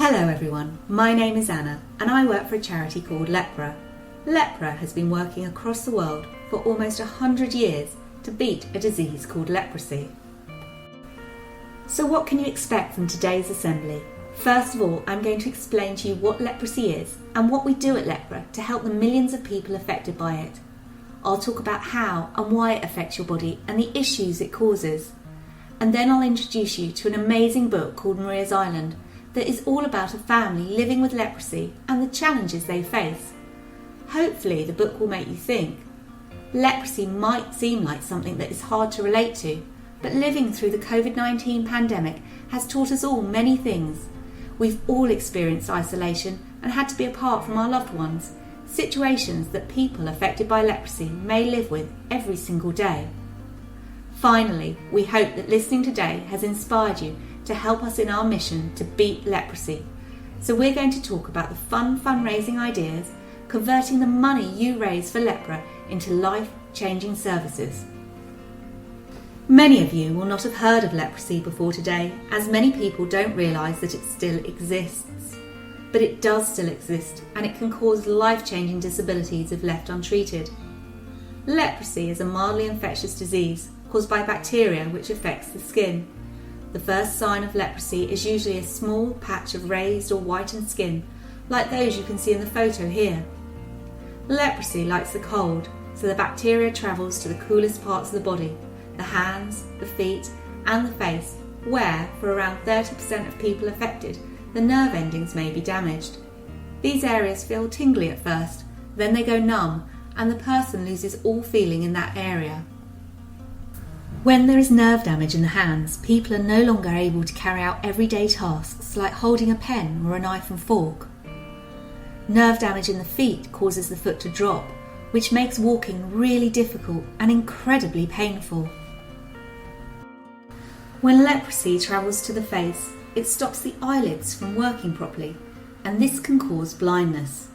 Hello everyone, my name is Anna and I work for a charity called Lepra. Lepra has been working across the world for almost 100 years to beat a disease called leprosy. So what can you expect from today's assembly? First of all, I'm going to explain to you what leprosy is and what we do at Lepra to help the millions of people affected by it. I'll talk about how and why it affects your body and the issues it causes. And then I'll introduce you to an amazing book called Maria's Island that is all about a family living with leprosy and the challenges they face. Hopefully the book will make you think. Leprosy might seem like something that is hard to relate to, but living through the COVID-19 pandemic has taught us all many things. We've all experienced isolation and had to be apart from our loved ones, situations that people affected by leprosy may live with every single day. Finally, we hope that listening today has inspired you to help us in our mission to beat leprosy. So we're going to talk about the fun fundraising ideas, converting the money you raise for Lepra into life-changing services. Many of you will not have heard of leprosy before today, as many people don't realise that it still exists. But it does still exist, and it can cause life-changing disabilities if left untreated. Leprosy is a mildly infectious disease caused by bacteria which affects the skin. The first sign of leprosy is usually a small patch of raised or whitened skin, like those you can see in the photo here. Leprosy likes the cold, so the bacteria travels to the coolest parts of the body, the hands, the feet and the face, where, for around 30% of people affected, the nerve endings may be damaged. These areas feel tingly at first, then they go numb and the person loses all feeling in that area. When there is nerve damage in the hands, people are no longer able to carry out everyday tasks like holding a pen or a knife and fork. Nerve damage in the feet causes the foot to drop, which makes walking really difficult and incredibly painful. When leprosy travels to the face, it stops the eyelids from working properly, and this can cause blindness.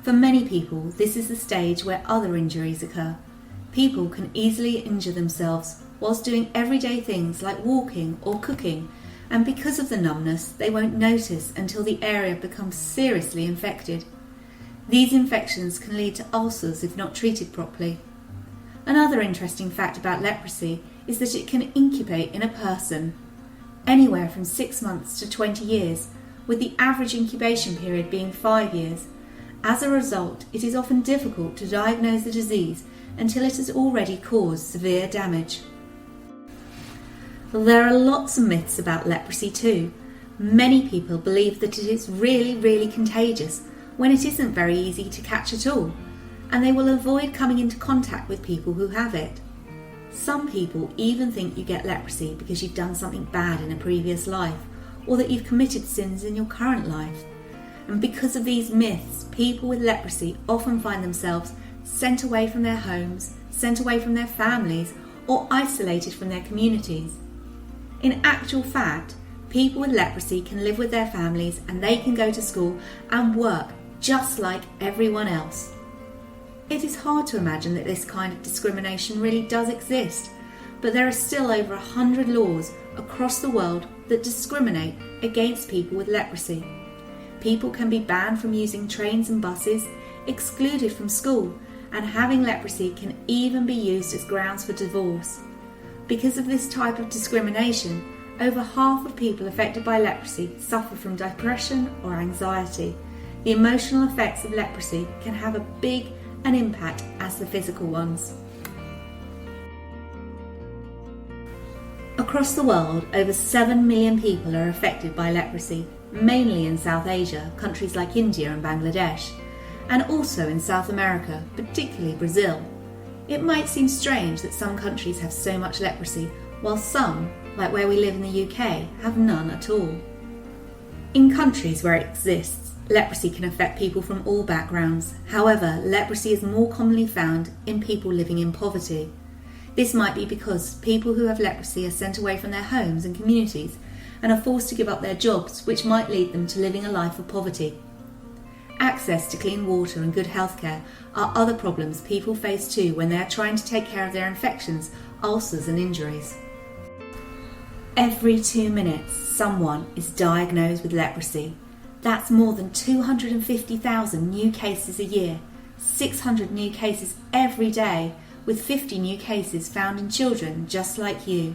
For many people, this is the stage where other injuries occur. People can easily injure themselves whilst doing everyday things like walking or cooking, and because of the numbness, they won't notice until the area becomes seriously infected. These infections can lead to ulcers if not treated properly. Another interesting fact about leprosy is that it can incubate in a person anywhere from 6 months to 20 years, with the average incubation period being 5 years. As a result, it is often difficult to diagnose the disease until it has already caused severe damage. There are lots of myths about leprosy too. Many people believe that it is really contagious when it isn't very easy to catch at all, and they will avoid coming into contact with people who have it. Some people even think you get leprosy because you've done something bad in a previous life, or that you've committed sins in your current life. And because of these myths, people with leprosy often find themselves sent away from their homes, sent away from their families, or isolated from their communities. In actual fact, people with leprosy can live with their families and they can go to school and work just like everyone else. It is hard to imagine that this kind of discrimination really does exist, but there are still over 100 laws across the world that discriminate against people with leprosy. People can be banned from using trains and buses, excluded from school, and having leprosy can even be used as grounds for divorce. Because of this type of discrimination, over half of people affected by leprosy suffer from depression or anxiety. The emotional effects of leprosy can have as big an impact as the physical ones. Across the world, over 7 million people are affected by leprosy, mainly in South Asia, countries like India and Bangladesh, and also in South America, particularly Brazil. It might seem strange that some countries have so much leprosy, while some, like where we live in the UK, have none at all. In countries where it exists, leprosy can affect people from all backgrounds. However, leprosy is more commonly found in people living in poverty. This might be because people who have leprosy are sent away from their homes and communities and are forced to give up their jobs, which might lead them to living a life of poverty. Access to clean water and good healthcare are other problems people face too when they are trying to take care of their infections, ulcers and injuries. Every 2 minutes, someone is diagnosed with leprosy, That's more than 250,000 new cases a year, 600 new cases every day, with 50 new cases found in children just like you.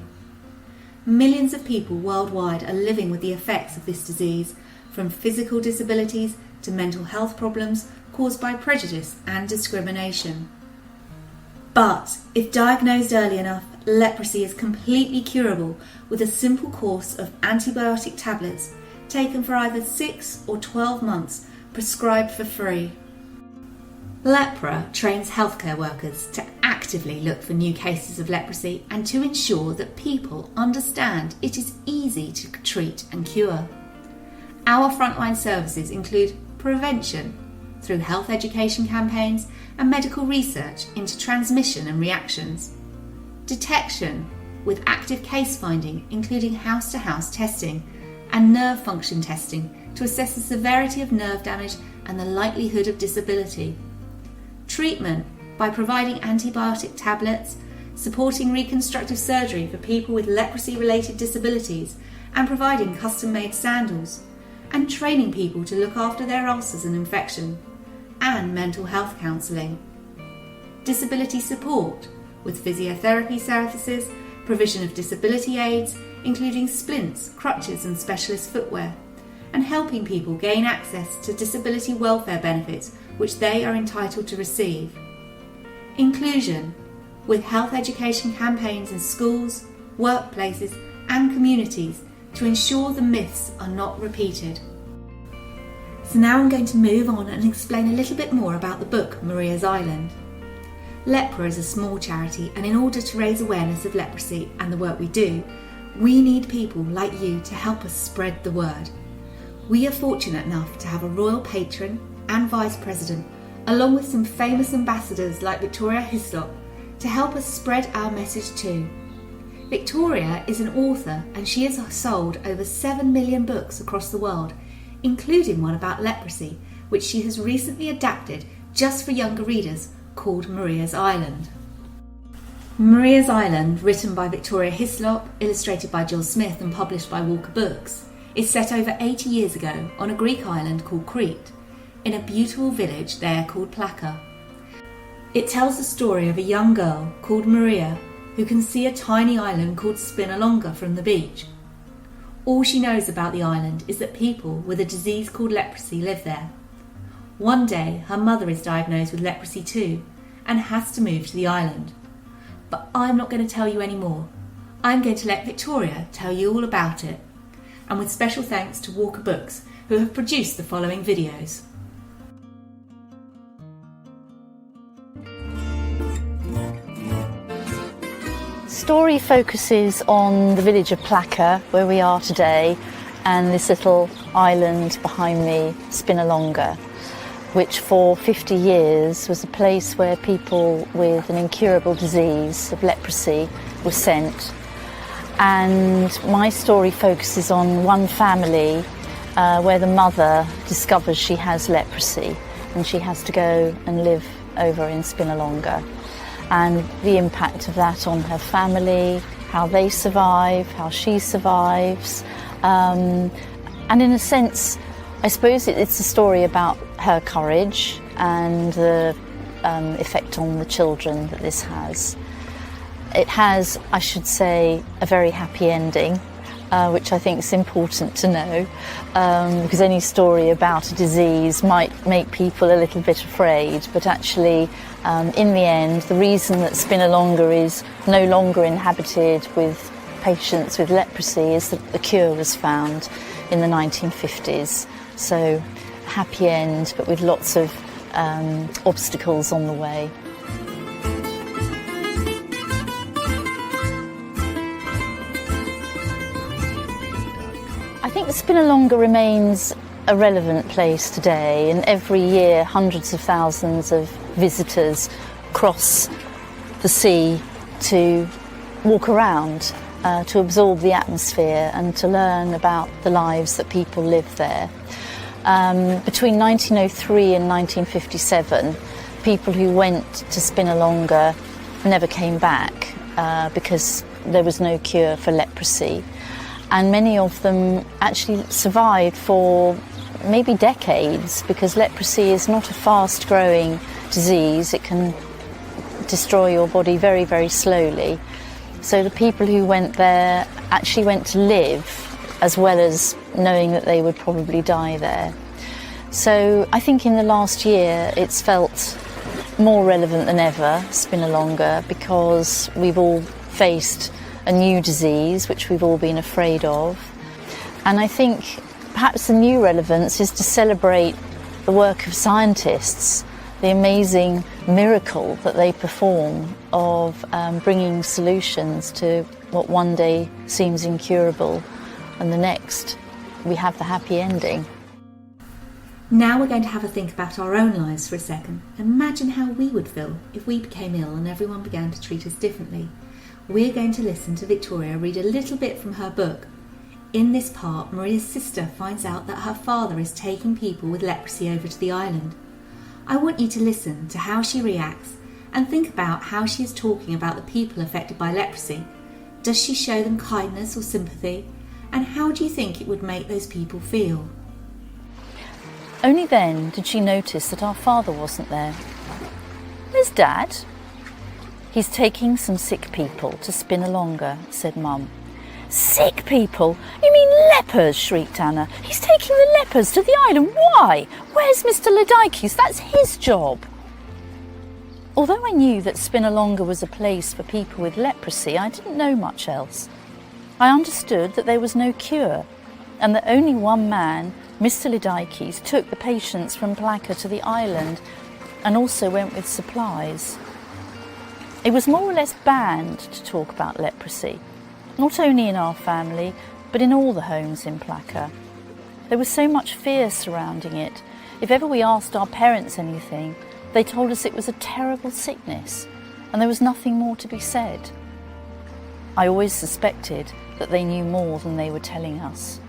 Millions of people worldwide are living with the effects of this disease, from physical disabilities to mental health problems caused by prejudice and discrimination. But if diagnosed early enough, leprosy is completely curable with a simple course of antibiotic tablets taken for either 6 or 12 months, prescribed for free. Lepra trains healthcare workers to actively look for new cases of leprosy and to ensure that people understand it is easy to treat and cure. Our frontline services include prevention through health education campaigns and medical research into transmission and reactions, detection with active case finding including house-to-house testing, and nerve function testing to assess the severity of nerve damage and the likelihood of disability. Treatment by providing antibiotic tablets, supporting reconstructive surgery for people with leprosy-related disabilities, and providing custom-made sandals, and training people to look after their ulcers and infection, and mental health counselling. Disability support with physiotherapy services, provision of disability aids, including splints, crutches and specialist footwear, and helping people gain access to disability welfare benefits which they are entitled to receive. Inclusion with health education campaigns in schools, workplaces and communities to ensure the myths are not repeated. So now I'm going to move on and explain a little bit more about the book Maria's Island. Lepra is a small charity, and in order to raise awareness of leprosy and the work we do, we need people like you to help us spread the word. We are fortunate enough to have a royal patron and vice president, along with some famous ambassadors like Victoria Hislop, to help us spread our message too. Victoria is an author, and she has sold over 7 million books across the world, including one about leprosy, which she has recently adapted just for younger readers, called Maria's Island. Maria's Island, written by Victoria Hislop, illustrated by Jill Smith and published by Walker Books, is set over 80 years ago on a Greek island called Crete, in a beautiful village there called Plaka. It tells the story of a young girl called Maria who can see a tiny island called Spinalonga from the beach. All she knows about the island is that people with a disease called leprosy live there. One day her mother is diagnosed with leprosy too and has to move to the island. But I'm not going to tell you any more. I'm going to let Victoria tell you all about it. And with special thanks to Walker Books, who have produced the following videos. The story focuses on the village of Plaka, where we are today, and this little island behind me, Spinalonga, which for 50 years was a place where people with an incurable disease of leprosy were sent. And my story focuses on one family where the mother discovers she has leprosy and she has to go and live over in Spinalonga, and the impact of that on her family, how they survive, how she survives, and in a sense I suppose it's a story about her courage and the effect on the children that this has. It has, I should say, a very happy ending, which I think is important to know, because any story about a disease might make people a little bit afraid, but actually in the end the reason that Spinalonga is no longer inhabited with patients with leprosy is that the cure was found in the 1950s. So happy end, but with lots of obstacles on the way. I think the Spinalonga remains a relevant place today, and every year hundreds of thousands of visitors cross the sea to walk around, to absorb the atmosphere and to learn about the lives that people live there. Between 1903 and 1957, people who went to Spinalonga never came back because there was no cure for leprosy. And many of them actually survived for maybe decades, because leprosy is not a fast-growing disease. It can destroy your body very, very slowly. So the people who went there actually went to live, as well as knowing that they would probably die there. So I think in the last year it's felt more relevant than ever, Spina longa, because we've all faced a new disease which we've all been afraid of. And I think perhaps the new relevance is to celebrate the work of scientists, the amazing miracle that they perform of bringing solutions to what one day seems incurable, and the next we have the happy ending. Now we're going to have a think about our own lives for a second. Imagine how we would feel if we became ill and everyone began to treat us differently. We're going to listen to Victoria read a little bit from her book. In this part, Maria's sister finds out that her father is taking people with leprosy over to the island. I want you to listen to how she reacts and think about how she is talking about the people affected by leprosy. Does she show them kindness or sympathy? And how do you think it would make those people feel? Only then did she notice that our father wasn't there. Where's Dad? He's taking some sick people to Spina longa, said Mum. Sick people? You mean lepers? Shrieked Anna. He's taking the lepers to the island. Why? Where's Mr. Lidikis? That's his job. Although I knew that Spina longa was a place for people with leprosy, I didn't know much else. I understood that there was no cure, and that only one man, Mr. Lidikis, took the patients from Plaka to the island and also went with supplies. It was more or less banned to talk about leprosy, not only in our family, but in all the homes in Plaka. There was so much fear surrounding it. If ever we asked our parents anything, they told us it was a terrible sickness, and there was nothing more to be said. I always suspected that they knew more than they were telling us.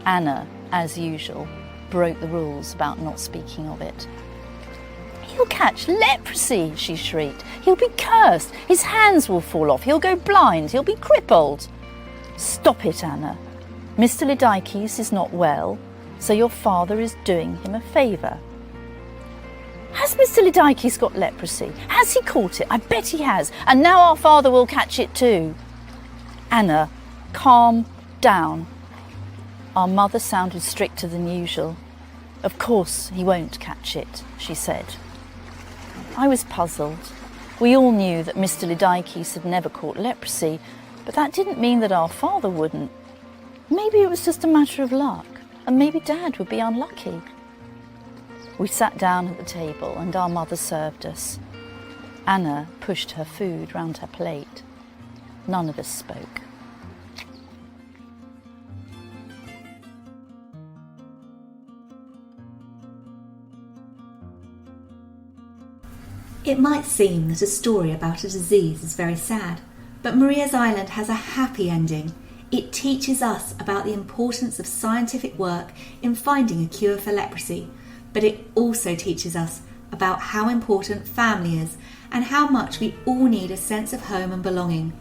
Anna, as usual, broke the rules about not speaking of it. He'll catch leprosy, she shrieked. He'll be cursed. His hands will fall off. He'll go blind. He'll be crippled. Stop it, Anna. Mr. Lidikis is not well, so your father is doing him a favour. Has Mr. Lidikis got leprosy? Has he caught it? I bet he has. And now our father will catch it too. Anna, calm down. Our mother sounded stricter than usual. Of course he won't catch it, she said. I was puzzled. We all knew that Mr. Lidikis had never caught leprosy, but that didn't mean that our father wouldn't. Maybe it was just a matter of luck, and maybe Dad would be unlucky. We sat down at the table and our mother served us. Anna pushed her food round her plate. None of us spoke. It might seem that a story about a disease is very sad, but Maria's Island has a happy ending. It teaches us about the importance of scientific work in finding a cure for leprosy, but it also teaches us about how important family is and how much we all need a sense of home and belonging.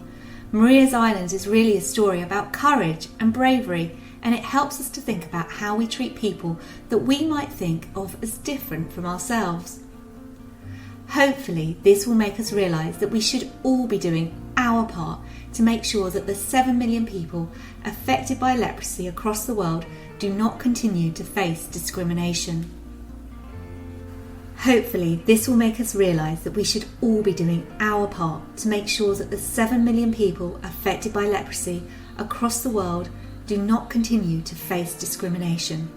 Maria's Island is really a story about courage and bravery, and it helps us to think about how we treat people that we might think of as different from ourselves. Hopefully this will make us realise that we should all be doing our part to make sure that the 7 million people affected by leprosy across the world do not continue to face discrimination. Hopefully this will make us realise that we should all be doing our part to make sure that the 7 million people affected by leprosy across the world do not continue to face discrimination.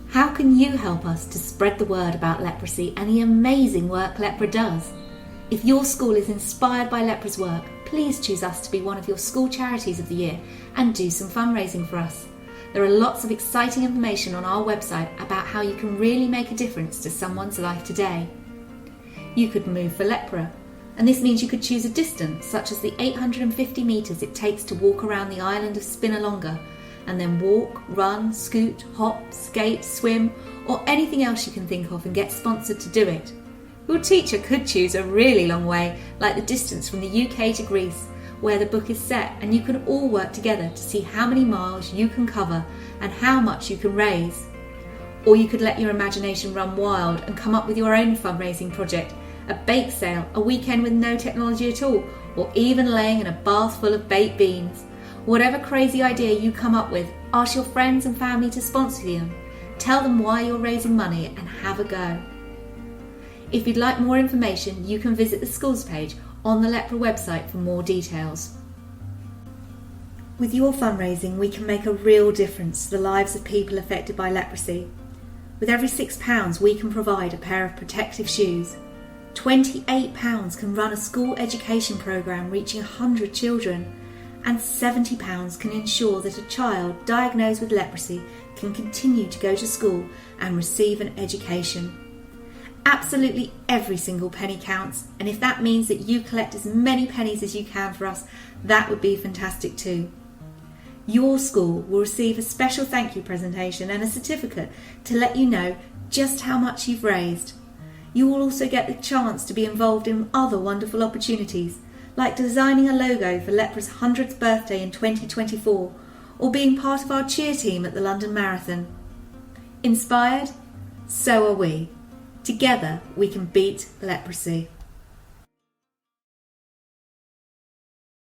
How can you help us to spread the word about leprosy and the amazing work Lepra does? If your school is inspired by Lepra's work, please choose us to be one of your school charities of the year and do some fundraising for us. There are lots of exciting information on our website about how you can really make a difference to someone's life today. You could move for Lepra, and this means you could choose a distance such as the 850 metres it takes to walk around the island of Spina longa, and then walk, run, scoot, hop, skate, swim, or anything else you can think of and get sponsored to do it. Your teacher could choose a really long way, like the distance from the UK to Greece, where the book is set, and you can all work together to see how many miles you can cover and how much you can raise. Or you could let your imagination run wild and come up with your own fundraising project, a bake sale, a weekend with no technology at all, or even laying in a bath full of baked beans. Whatever crazy idea you come up with, ask your friends and family to sponsor you. Tell them why you're raising money and have a go. If you'd like more information, you can visit the schools page on the Lepra website for more details. With your fundraising, we can make a real difference to the lives of people affected by leprosy. With every £6, we can provide a pair of protective shoes. £28 can run a school education programme reaching 100 children, and £70 can ensure that a child diagnosed with leprosy can continue to go to school and receive an education. Absolutely every single penny counts, and if that means that you collect as many pennies as you can for us, that would be fantastic too. Your school will receive a special thank you presentation and a certificate to let you know just how much you've raised. You will also get the chance to be involved in other wonderful opportunities, like designing a logo for Lepra's 100th birthday in 2024, or being part of our cheer team at the London Marathon. Inspired? So are we. Together we can beat leprosy.